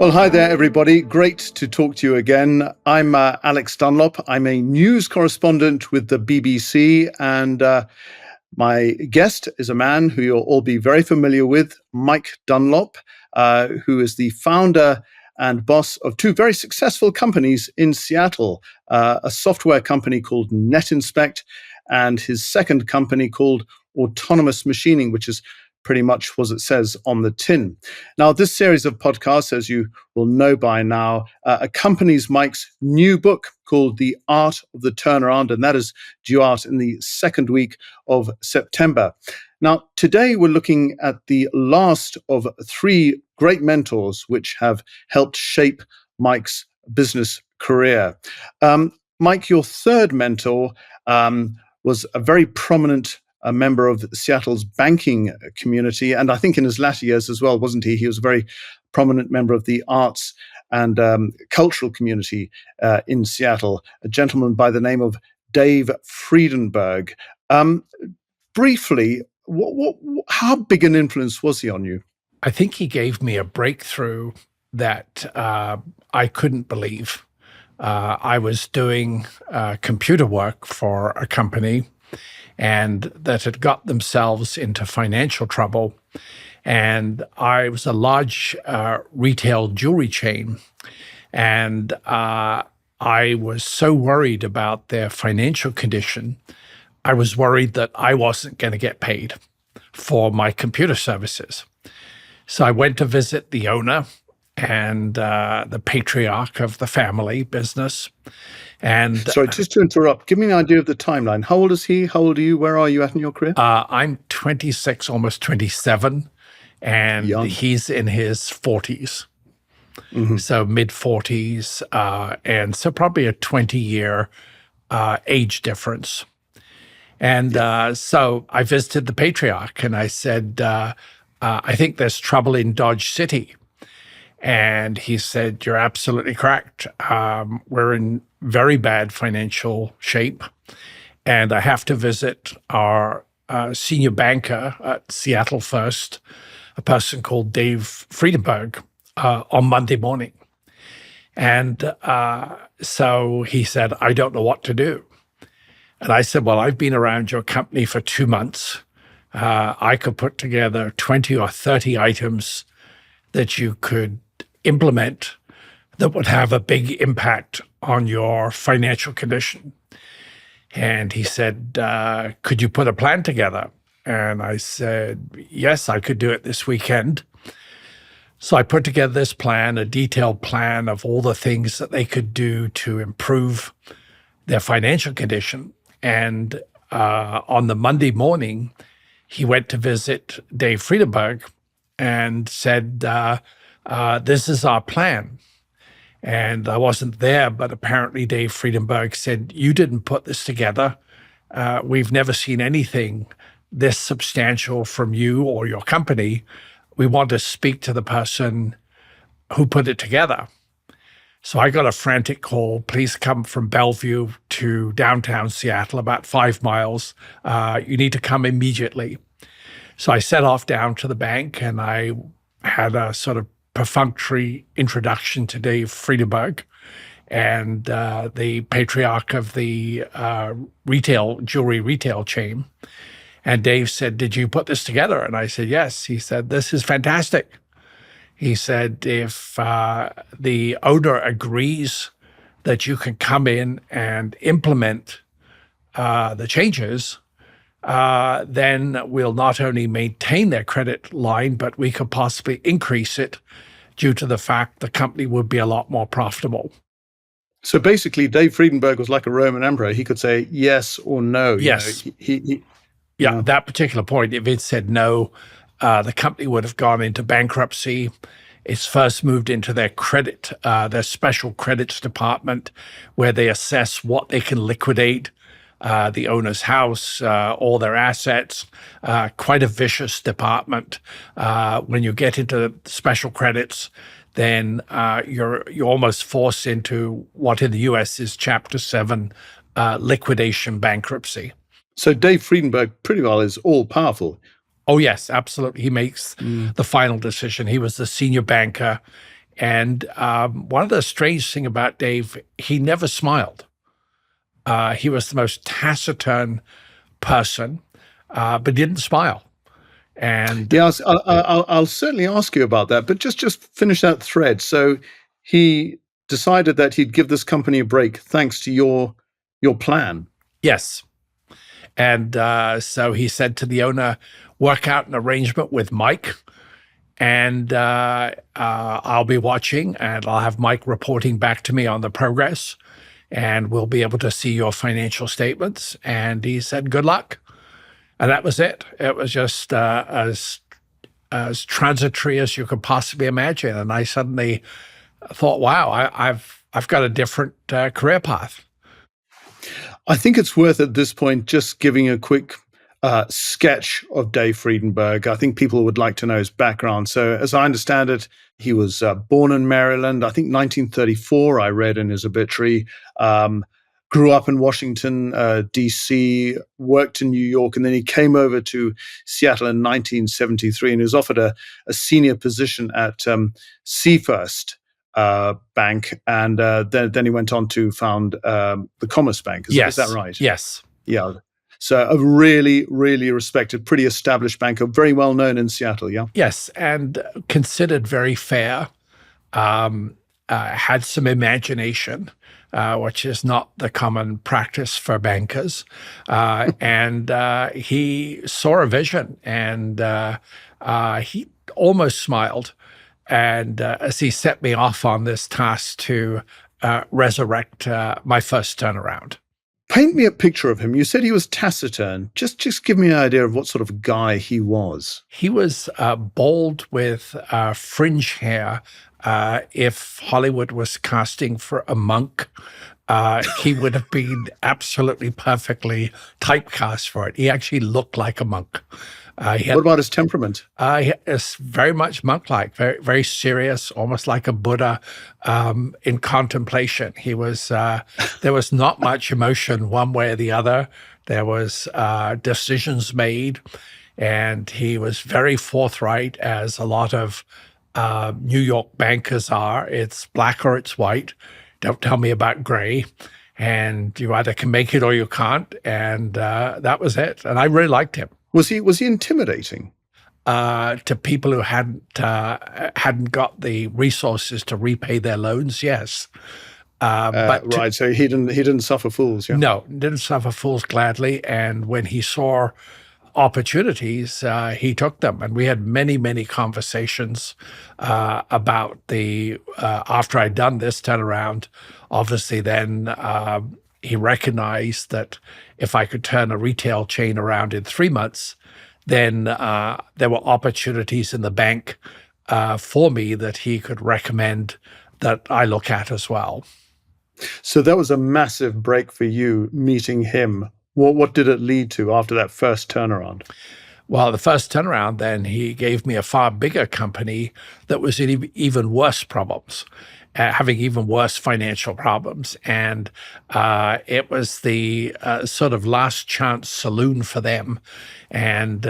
Well, hi there, everybody. Great to talk to you again. I'm Alex Dunlop. I'm a news correspondent with the BBC, and my guest is a man who you'll all be very familiar with, Mike Dunlop, who is the founder and boss of two very successful companies in Seattle, a software company called NetInspect and his second company called Autonomous Machining, which is pretty much what it says on the tin. Now, this series of podcasts, as you will know by now, accompanies Mike's new book called The Art of the Turnaround, and that is due out in the second week of September. Now, today we're looking at the last of three great mentors which have helped shape Mike's business career. Mike, your third mentor was a very prominent a member of Seattle's banking community, and I think in his latter years as well, wasn't he? He was a very prominent member of the arts and cultural community in Seattle, a gentleman by the name of Dave Friedenberg. Briefly, how big an influence was he on you? I think he gave me a breakthrough that I couldn't believe. I was doing computer work for a company and that had got themselves into financial trouble. And I was a large retail jewelry chain. And I was so worried about their financial condition. I was worried that I wasn't going to get paid for my computer services. So I went to visit the owner and the patriarch of the family business. And sorry, just to interrupt, give me an idea of the timeline. How old is he? How old are you? Where are you at in your career? I'm 26, almost 27, and Young. He's in his 40s. Mm-hmm. So mid-40s, and so probably a 20-year age difference. And so I visited the patriarch, and I said, I think there's trouble in Dodge City. And he said, you're absolutely correct. We're in very bad financial shape. And I have to visit our senior banker at Seattle First, a person called Dave Friedenberg, on Monday morning. And so he said, I don't know what to do. And I said, well, I've been around your company for 2 months. I could put together 20 or 30 items that you could implement that would have a big impact on your financial condition. And he said, could you put a plan together? And I said, yes, I could do it this weekend. So I put together this plan, a detailed plan of all the things that they could do to improve their financial condition. And on the Monday morning, he went to visit Dave Friedenberg and said, this is our plan. And I wasn't there, but apparently Dave Friedenberg said, you didn't put this together. We've never seen anything this substantial from you or your company. We want to speak to the person who put it together. So I got a frantic call, please come from Bellevue to downtown Seattle, about 5 miles. You need to come immediately. So I set off down to the bank, and I had a sort of perfunctory introduction to Dave Friedenberg and the patriarch of the jewelry retail chain. And Dave said, did you put this together? And I said, yes. He said, this is fantastic. He said, if the owner agrees that you can come in and implement the changes, then we'll not only maintain their credit line, but we could possibly increase it due to the fact the company would be a lot more profitable. So basically, Dave Friedenberg was like a Roman emperor. He could say yes or no. Yes. Yeah, that particular point, if it said no, the company would have gone into bankruptcy. It's first moved into their special credits department, where they assess what they can liquidate, the owner's house, all their assets, quite a vicious department. When you get into special credits, then you're almost forced into what in the U.S. is Chapter 7 liquidation bankruptcy. So Dave Friedenberg pretty well is all-powerful. Oh, yes, absolutely. He makes the final decision. He was the senior banker And one of the strange thing about Dave, he never smiled. He was the most taciturn person, but didn't smile. And Yes, I'll certainly ask you about that, but just finish that thread. So he decided that he'd give this company a break thanks to your plan. yes. And so he said to the owner, work out an arrangement with Mike, and I'll be watching, and I'll have Mike reporting back to me on the progress, and we'll be able to see your financial statements. And he said, good luck. And that was it. It was just as transitory as you could possibly imagine. And I suddenly thought, wow, I've got a different career path. I think it's worth at this point just giving a quick sketch of Dave Friedenberg. I think people would like to know his background. So, as I understand it, he was born in Maryland, I think 1934, I read in his obituary. Grew up in Washington, D.C., worked in New York, and then he came over to Seattle in 1973 and was offered a senior position at Seafirst Bank, and then he went on to found the Commerce Bank. Is that right? Yes. Yeah. So a really, really respected, pretty established banker, very well known in Seattle. Yeah. Yes, and considered very fair. Had some imagination, which is not the common practice for bankers. And he saw a vision, and he almost smiled. And as he set me off on this task to resurrect my first turnaround. Paint me a picture of him. You said he was taciturn. Just give me an idea of what sort of guy he was. He was bald with fringe hair. If Hollywood was casting for a monk, he would have been absolutely perfectly typecast for it. He actually looked like a monk. What about his temperament? He is very much monk-like, very, very serious, almost like a Buddha in contemplation. He was. There was not much emotion one way or the other. There was decisions made, and he was very forthright, as a lot of New York bankers are. It's black or it's white. Don't tell me about gray. And you either can make it or you can't. And that was it. And I really liked him. Was he intimidating? To people who hadn't got the resources to repay their loans, yes. But right, so he didn't suffer fools. Yeah? No, didn't suffer fools gladly. And when he saw opportunities, he took them. And we had many, many conversations about the after I'd done this turnaround. Obviously, then he recognized that if I could turn a retail chain around in 3 months, then there were opportunities in the bank for me that he could recommend that I look at as well. So that was a massive break for you, meeting him. What did it lead to after that first turnaround? Well, the first turnaround, then he gave me a far bigger company that was in even worse problems, having even worse financial problems. And it was the sort of last chance saloon for them. And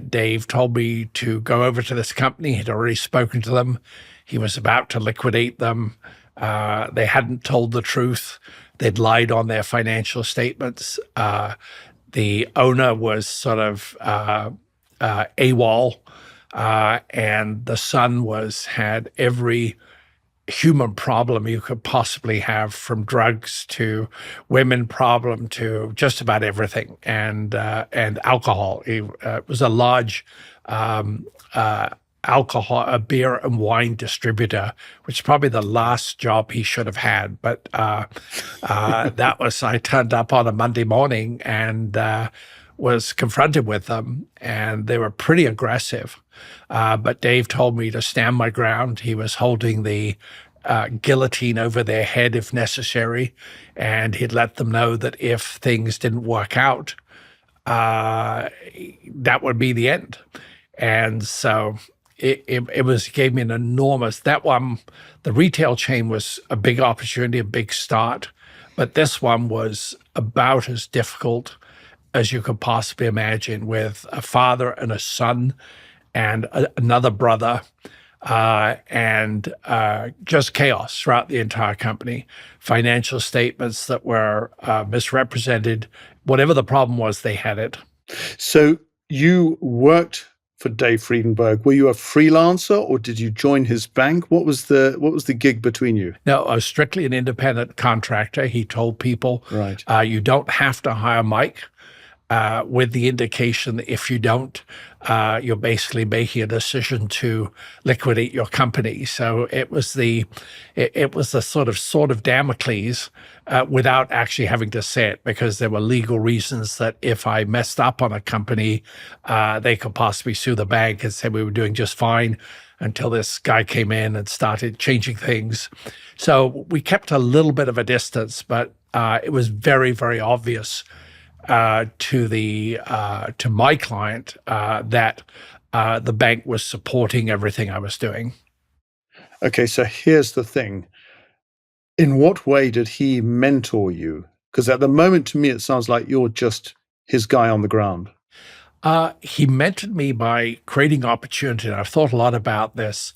Dave told me to go over to this company. He'd already spoken to them. He was about to liquidate them. They hadn't told the truth. They'd lied on their financial statements. The owner was sort of AWOL, and the son had every human problem you could possibly have, from drugs to women problem to just about everything, and alcohol. It was a large alcohol, beer and wine distributor, which is probably the last job he should have had. But that was, I turned up on a Monday morning and was confronted with them, and they were pretty aggressive. But Dave told me to stand my ground. He was holding the guillotine over their head if necessary, and he'd let them know that if things didn't work out, that would be the end. And so it gave me an enormous, that one, the retail chain was a big opportunity, a big start, but this one was about as difficult as you could possibly imagine, with a father and a son and another brother. and just chaos throughout the entire company. Financial statements that were misrepresented. Whatever the problem was, they had it. So you worked for Dave Friedenberg. Were you a freelancer or did you join his bank? What was the gig between you? No, I was strictly an independent contractor. He told people, Right. you don't have to hire Mike. With the indication that if you don't, you're basically making a decision to liquidate your company. So it was the sort of Damocles without actually having to say it, because there were legal reasons that if I messed up on a company, they could possibly sue the bank and say we were doing just fine until this guy came in and started changing things. So we kept a little bit of a distance, but it was very, very obvious to my client that the bank was supporting everything I was doing. Okay, so here's the thing. In what way did he mentor you? Because at the moment, to me, it sounds like you're just his guy on the ground. He mentored me by creating opportunity. And I've thought a lot about this.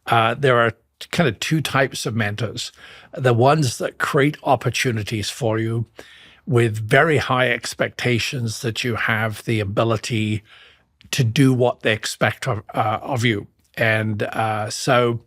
There are kind of two types of mentors: the ones that create opportunities for you with very high expectations that you have the ability to do what they expect of you. And the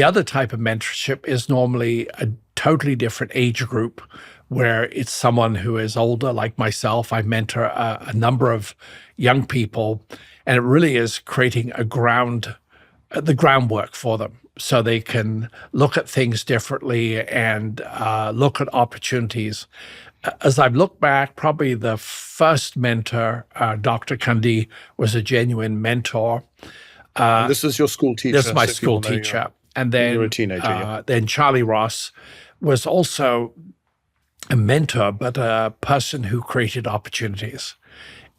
other type of mentorship is normally a totally different age group, where it's someone who is older, like myself. I mentor a number of young people, and it really is creating the groundwork for them so they can look at things differently and look at opportunities. As I've looked back, probably the first mentor, Dr. Kunde, was a genuine mentor. And this is your school teacher. This is my so school people know teacher. And then you're a teenager. Yeah. then Charlie Ross was also a mentor, but a person who created opportunities.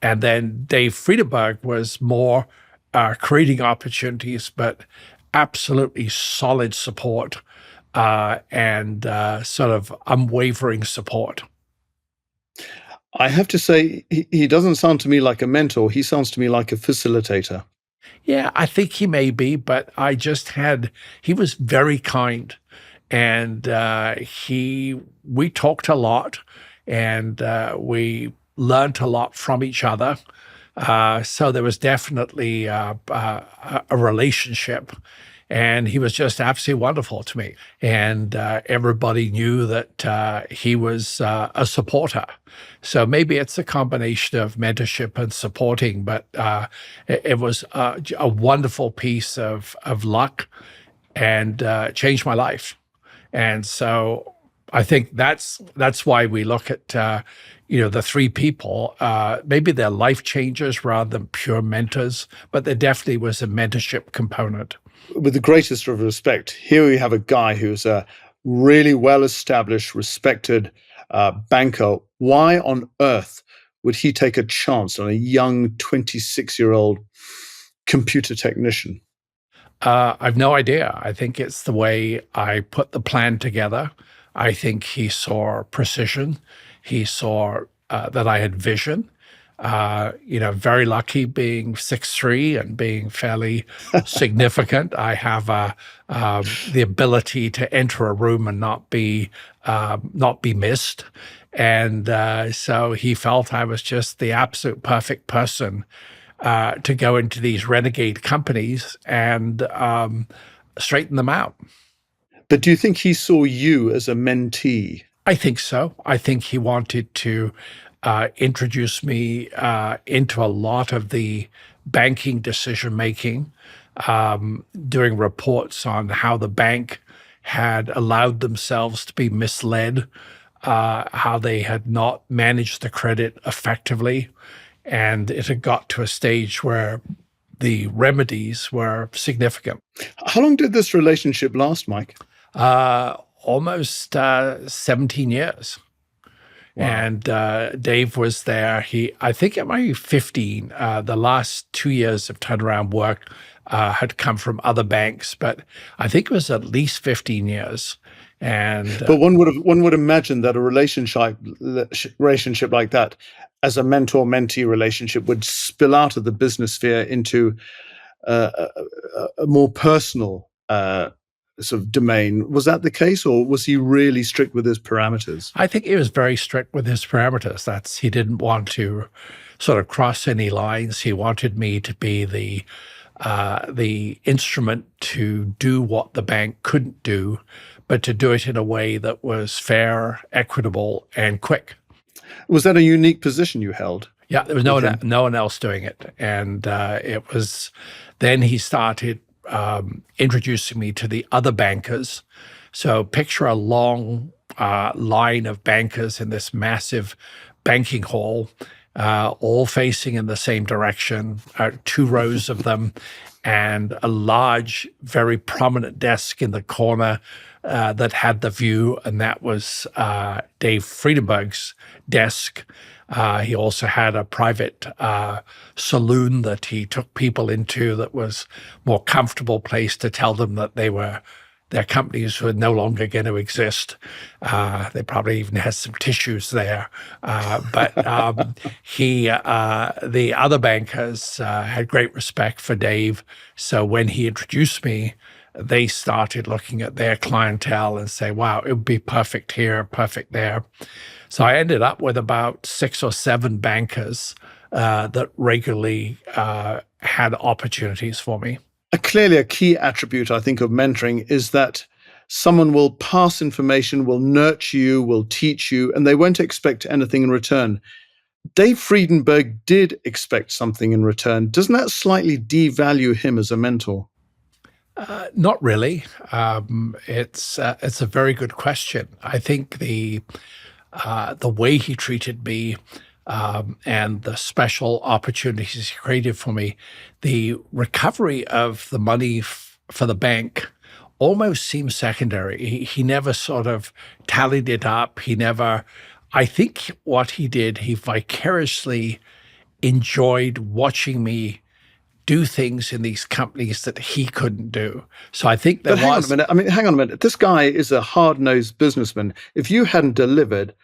And then Dave Friedenberg was more creating opportunities, but absolutely solid support and sort of unwavering support. I have to say, he doesn't sound to me like a mentor. He sounds to me like a facilitator. Yeah, I think he may be, but he was very kind. And we talked a lot, and we learned a lot from each other. So there was definitely a relationship, and he was just absolutely wonderful to me. And everybody knew that he was a supporter. So maybe it's a combination of mentorship and supporting, but it was a wonderful piece of luck, and changed my life. And so I think that's why we look at the three people. Maybe they're life changers rather than pure mentors, but there definitely was a mentorship component. With the greatest of respect, here we have a guy who's a really well-established, respected banker. Why on earth would he take a chance on a young 26-year-old computer technician? I've no idea. I think it's the way I put the plan together. I think he saw precision. He saw that I had vision. Very lucky being 6'3" and being fairly significant. I have the ability to enter a room and not be missed. And so he felt I was just the absolute perfect person to go into these renegade companies and straighten them out. But do you think he saw you as a mentee? I think so. I think he wanted to introduce me into a lot of the banking decision-making, doing reports on how the bank had allowed themselves to be misled, how they had not managed the credit effectively, and it had got to a stage where the remedies were significant. How long did this relationship last, Mike? Almost 17 years. Wow. And Dave was there. I think it might be 15. The last 2 years of turnaround work had come from other banks, but I think it was at least 15 years. But one would imagine that a relationship like that, as a mentor-mentee relationship, would spill out of the business sphere into a more personal sort of domain. Was that the case, or was he really strict with his parameters? I think he was very strict with his parameters. He didn't want to sort of cross any lines. He wanted me to be the instrument to do what the bank couldn't do, but to do it in a way that was fair, equitable, and quick. Was that a unique position you held? Yeah, there was no one else doing it, and it was. Then he started introducing me to the other bankers. So picture a long line of bankers in this massive banking hall, all facing in the same direction, 2 rows of them, and a large, very prominent desk in the corner that had the view, and that was Dave Friedenberg's desk. He also had a private saloon that he took people into that was more comfortable place to tell them that their companies were no longer going to exist. They probably even had some tissues there. But the other bankers had great respect for Dave. So when he introduced me, they started looking at their clientele and say, wow, it would be perfect here, perfect there. So I ended up with about 6 or 7 bankers that regularly had opportunities for me. Clearly, a key attribute, I think, of mentoring is that someone will pass information, will nurture you, will teach you, and they won't expect anything in return. Dave Friedenberg did expect something in return. Doesn't that slightly devalue him as a mentor? Not really. It's a very good question. I think the way he treated me and the special opportunities he created for me, the recovery of the money for the bank almost seems secondary. He never sort of tallied it up. I think what he did, he vicariously enjoyed watching me do things in these companies that he couldn't do. So I think But hang on a minute. Hang on a minute. This guy is a hard-nosed businessman. If you hadn't delivered,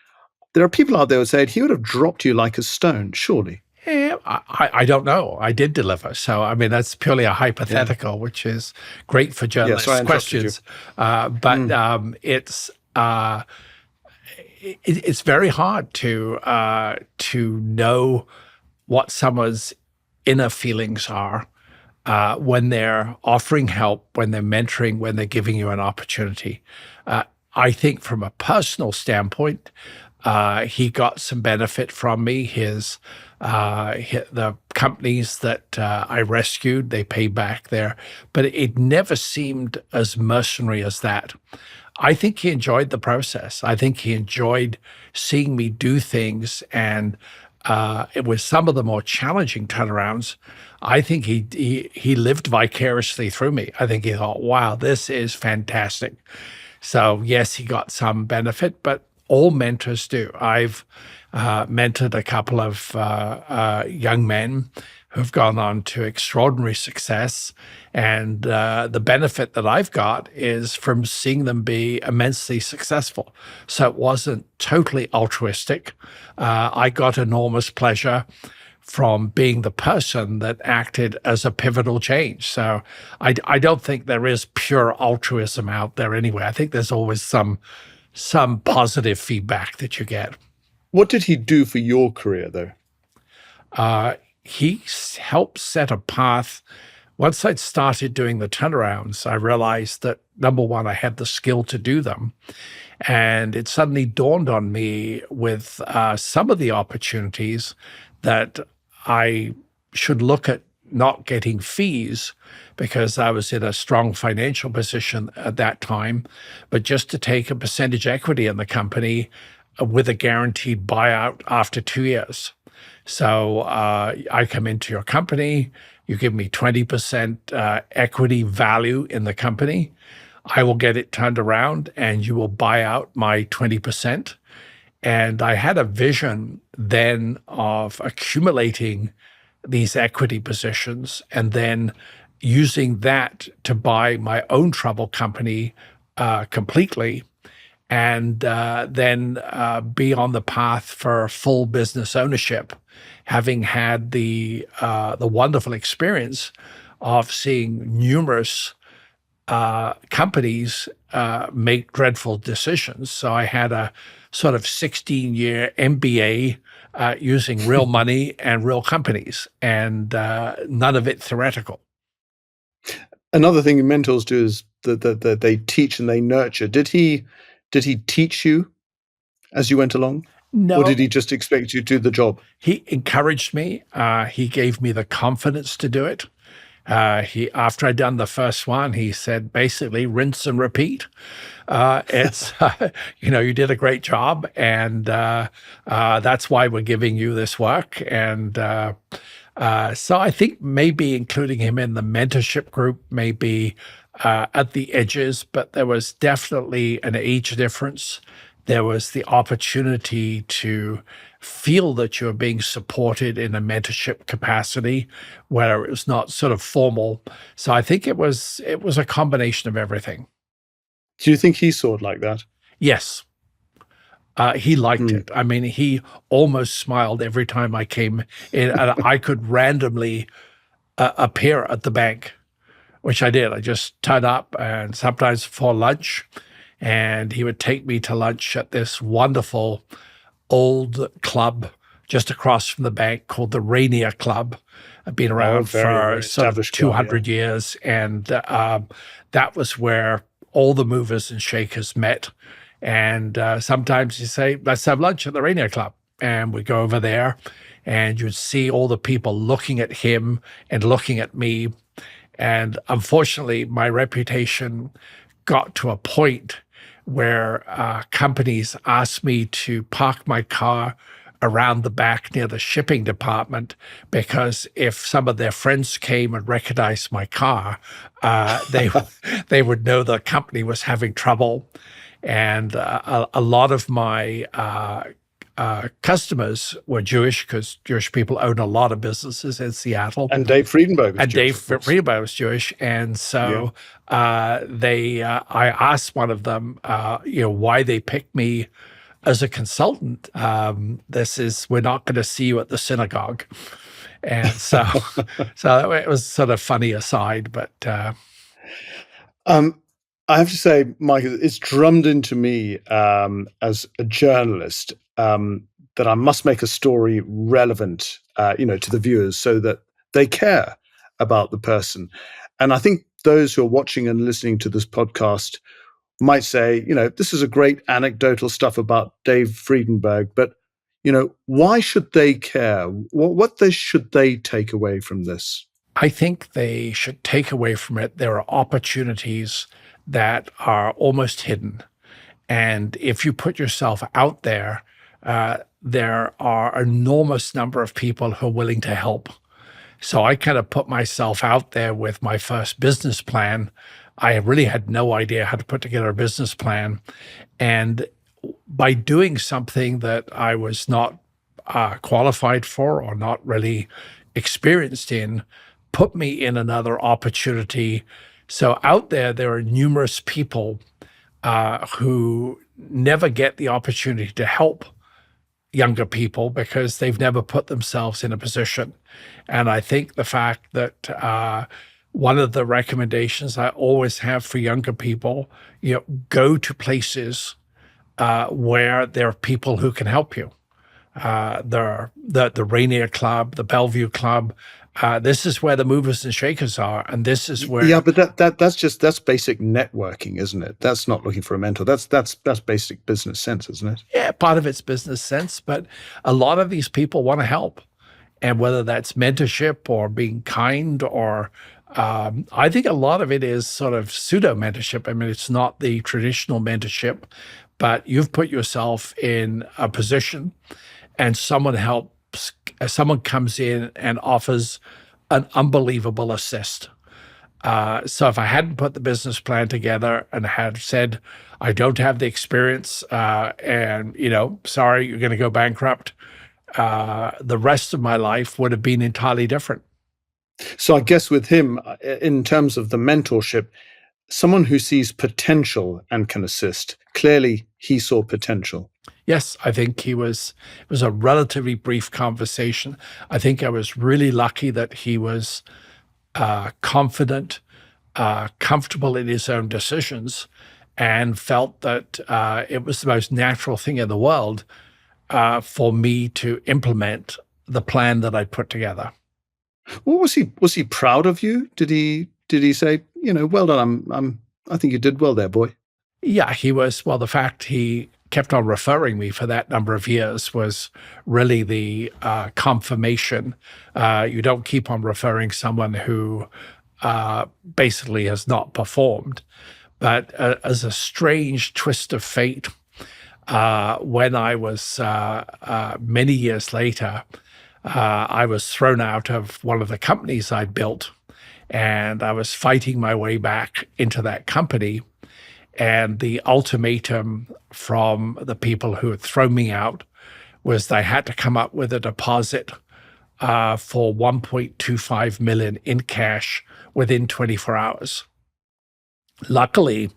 there are people out there who said he would have dropped you like a stone, surely. Yeah, I don't know. I did deliver. So, I mean, that's purely a hypothetical, which is great for journalists' questions. But it's very hard to know what someone's inner feelings are when they're offering help, when they're mentoring, when they're giving you an opportunity. I think from a personal standpoint, he got some benefit from me. The companies that I rescued, they paid back there, but it never seemed as mercenary as that. I think he enjoyed the process. I think he enjoyed seeing me do things, and it was some of the more challenging turnarounds. I think he lived vicariously through me. I think he thought, wow, this is fantastic. So yes, he got some benefit, but all mentors do. I've mentored a couple of young men who've gone on to extraordinary success. And the benefit that I've got is from seeing them be immensely successful. So it wasn't totally altruistic. I got enormous pleasure from being the person that acted as a pivotal change. So I don't think there is pure altruism out there anyway. I think there's always some positive feedback that you get. What did he do for your career, though? He helped set a path. Once I'd started doing the turnarounds, I realized that, number one, I had the skill to do them. And it suddenly dawned on me with some of the opportunities that I should look at not getting fees because I was in a strong financial position at that time, but just to take a percentage equity in the company with a guaranteed buyout after 2 years. So I come into your company, you give me 20% equity value in the company, I will get it turned around and you will buy out my 20%. And I had a vision then of accumulating these equity positions and then using that to buy my own trouble company completely, and then be on the path for full business ownership, having had the wonderful experience of seeing numerous companies make dreadful decisions. So I had a sort of 16-year MBA using real money and real companies, and none of it theoretical. Another thing mentors do is that they teach and they nurture. Did he teach you as you went along, or did No, he just expect you to do the job? he encouraged me. He gave me the confidence to do it. He After I'd done the first one, he said basically rinse and repeat. It's you did a great job, and that's why we're giving you this work. And so I think maybe including him in the mentorship group may be at the edges, but there was definitely an age difference. There was the opportunity to feel that you're being supported in a mentorship capacity where it was not sort of formal. So I think it was a combination of everything. Do you think he saw it like that? Yes, he liked Hmm. it. I mean, he almost smiled every time I came in, and I could randomly appear at the bank, which I did. I just turned up, and sometimes for lunch, and he would take me to lunch at this wonderful old club just across from the bank called the Rainier Club. I've been Oh, around very, for very sort of established club, yeah. 200 years, and that was where all the movers and shakers met. And sometimes you say, let's have lunch at the Rainier Club. And we go over there, and you'd see all the people looking at him and looking at me. And unfortunately, my reputation got to a point where companies asked me to park my car around the back near the shipping department, because if some of their friends came and recognized my car, they they would know the company was having trouble. And a lot of my customers were Jewish, because Jewish people own a lot of businesses in Seattle. And Dave Friedenberg was And Jewish, Dave of course. Friedenberg was Jewish, and Yeah. so I asked one of them, why they picked me as a consultant. We're not going to see you at the synagogue, and so so it was sort of funny aside, but Um, I have to say, Mike, it's drummed into me as a journalist that I must make a story relevant, to the viewers so that they care about the person. And I think those who are watching and listening to this podcast might say, this is a great anecdotal stuff about Dave Friedenberg, but why should they care? Should they take away from this? I think they should take away from it there are opportunities that are almost hidden. And if you put yourself out there, there are enormous number of people who are willing to help. So I kind of put myself out there with my first business plan. I really had no idea how to put together a business plan. And by doing something that I was not qualified for or not really experienced in, put me in another opportunity. So out there are numerous people who never get the opportunity to help younger people because they've never put themselves in a position. And I think the fact that one of the recommendations I always have for younger people, go to places where there are people who can help you. The Rainier Club, the Bellevue Club. This is where the movers and shakers are, and this is where. Yeah, but that's basic networking, isn't it? That's not looking for a mentor. That's basic business sense, isn't it? Yeah, part of it's business sense, but a lot of these people want to help, and whether that's mentorship or being kind or. I think a lot of it is sort of pseudo mentorship. I mean, it's not the traditional mentorship, but you've put yourself in a position and someone comes in and offers an unbelievable assist. So if I hadn't put the business plan together and had said, I don't have the experience, and, sorry, you're going to go bankrupt, the rest of my life would have been entirely different. So I guess with him, in terms of the mentorship, someone who sees potential and can assist. Clearly, he saw potential. Yes, I think it was a relatively brief conversation. I think I was really lucky that he was confident, comfortable in his own decisions, and felt that it was the most natural thing in the world for me to implement the plan that I put together. What was he? Was he proud of you? Did he say, well done? I think you did well there, boy. Yeah, he was. Well, the fact he kept on referring me for that number of years was really the confirmation. You don't keep on referring someone who basically has not performed. But as a strange twist of fate, when I was many years later, I was thrown out of one of the companies I'd built, and I was fighting my way back into that company. And the ultimatum from the people who had thrown me out was they had to come up with a deposit for 1.25 million in cash within 24 hours. Luckily,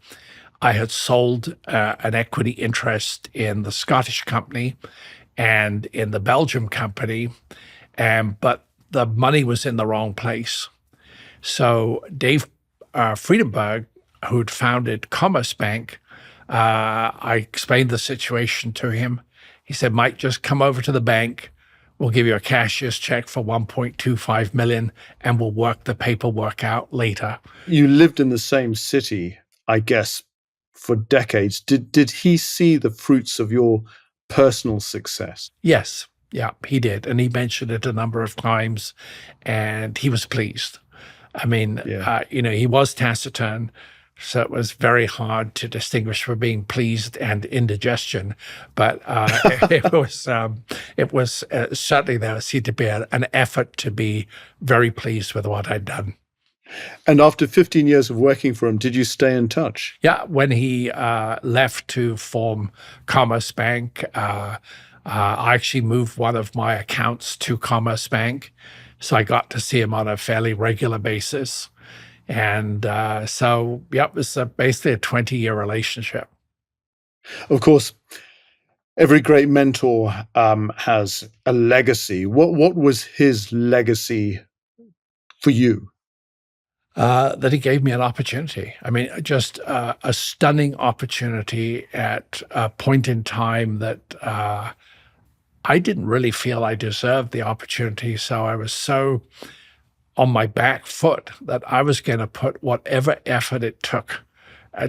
I had sold an equity interest in the Scottish company and in the Belgium company, but the money was in the wrong place. So Dave Friedenberg, who'd founded Commerce Bank, I explained the situation to him. He said, Mike, just come over to the bank. We'll give you a cashier's check for 1.25 million and we'll work the paperwork out later. You lived in the same city, I guess, for decades. Did he see the fruits of your personal success? Yes. Yeah, he did. And he mentioned it a number of times and he was pleased. I mean, Yeah. he was taciturn, so it was very hard to distinguish for being pleased and indigestion. But it was certainly there seemed to be an effort to be very pleased with what I'd done. And after 15 years of working for him, did you stay in touch? Yeah, when he left to form Commerce Bank, I actually moved one of my accounts to Commerce Bank. So I got to see him on a fairly regular basis. And it was basically a 20-year relationship. Of course, every great mentor has a legacy. What was his legacy for you? That he gave me an opportunity. I mean, just a stunning opportunity at a point in time that I didn't really feel I deserved the opportunity. So I was so on my back foot that I was going to put whatever effort it took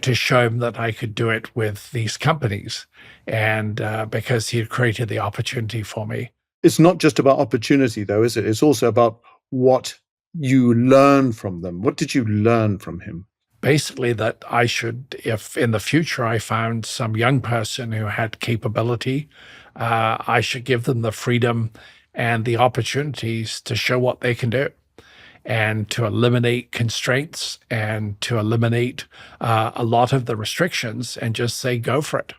to show him that I could do it with these companies. And because he had created the opportunity for me. It's not just about opportunity, though, is it? It's also about what you learn from them. What did you learn from him? Basically, that I should, if in the future I found some young person who had capability, I should give them the freedom and the opportunities to show what they can do and to eliminate constraints and to eliminate a lot of the restrictions and just say, go for it.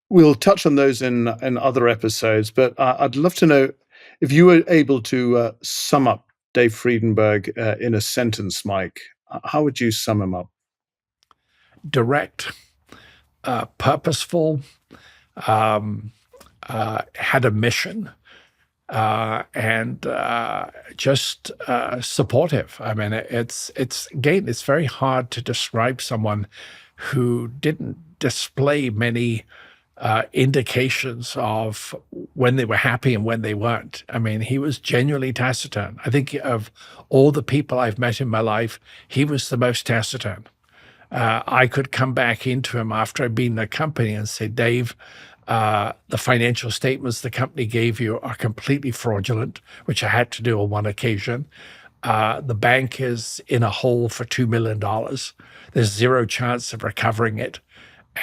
We'll touch on those in other episodes, but I'd love to know if you were able to sum up Dave Friedenberg in a sentence, Mike. How would you sum him up? Direct, purposeful, had a mission, and just supportive. I mean, it's again, it's very hard to describe someone who didn't display many indications of when they were happy and when they weren't. I mean, he was genuinely taciturn. I think of all the people I've met in my life, he was the most taciturn. I could come back into him after I'd been in the company and say, Dave, the financial statements the company gave you are completely fraudulent, which I had to do on one occasion. The bank is in a hole for $2 million. There's zero chance of recovering it.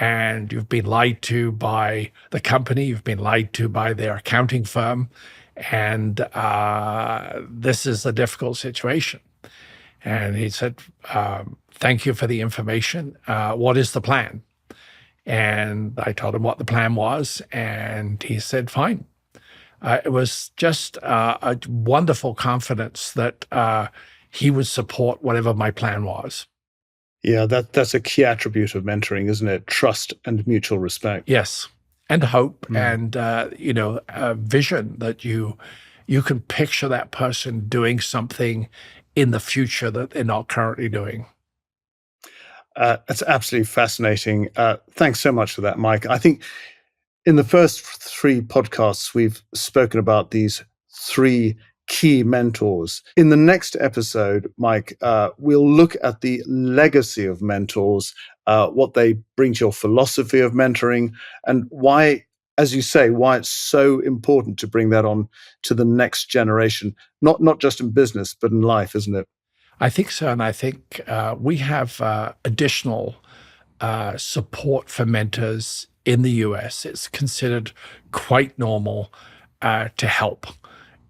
And you've been lied to by the company. You've been lied to by their accounting firm. And this is a difficult situation. And he said, thank you for the information. What is the plan? And I told him what the plan was. And he said, fine. It was just a wonderful confidence that he would support whatever my plan was. Yeah, that's a key attribute of mentoring, isn't it? Trust and mutual respect. Yes, and hope, and a vision that you can picture that person doing something in the future that they're not currently doing. That's absolutely fascinating. Thanks so much for that, Mike. I think in the first three podcasts, we've spoken about these three key mentors. In the next episode, Mike, we'll look at the legacy of mentors, what they bring to your philosophy of mentoring, and why, as you say, why it's so important to bring that on to the next generation, not just in business, but in life, isn't it? I think so. And I think we have additional support for mentors in the US. It's considered quite normal to help.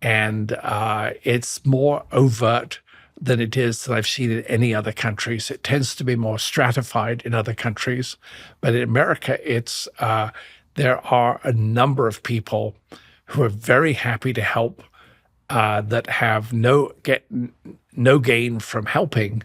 And it's more overt than it is that I've seen in any other countries. It tends to be more stratified in other countries. But in America, there are a number of people who are very happy to help that have no gain from helping,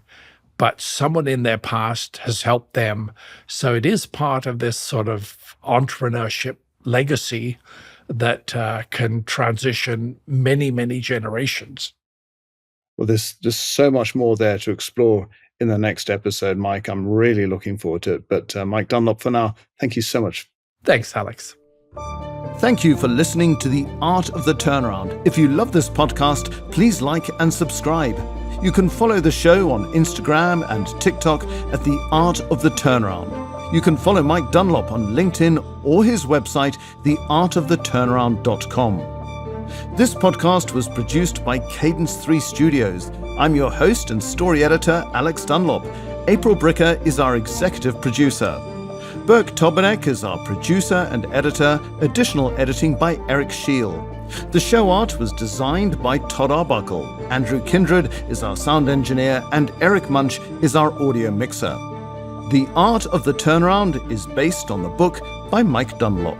but someone in their past has helped them. So it is part of this sort of entrepreneurship legacy that can transition many, many generations. Well, there's just so much more there to explore in the next episode, Mike. I'm really looking forward to it. But Mike Dunlop, for now, thank you so much. Thanks, Alex. Thank you for listening to The Art of the Turnaround. If you love this podcast, please like and subscribe. You can follow the show on Instagram and TikTok at The Art of the Turnaround. You can follow Mike Dunlop on LinkedIn or his website, theartoftheturnaround.com. This podcast was produced by Cadence 3 Studios. I'm your host and story editor, Alex Dunlop. April Bricker is our executive producer. Burke Tobenek is our producer and editor, additional editing by Eric Scheel. The show art was designed by Todd Arbuckle. Andrew Kindred is our sound engineer, and Eric Munch is our audio mixer. The Art of the Turnaround is based on the book by Mike Dunlop.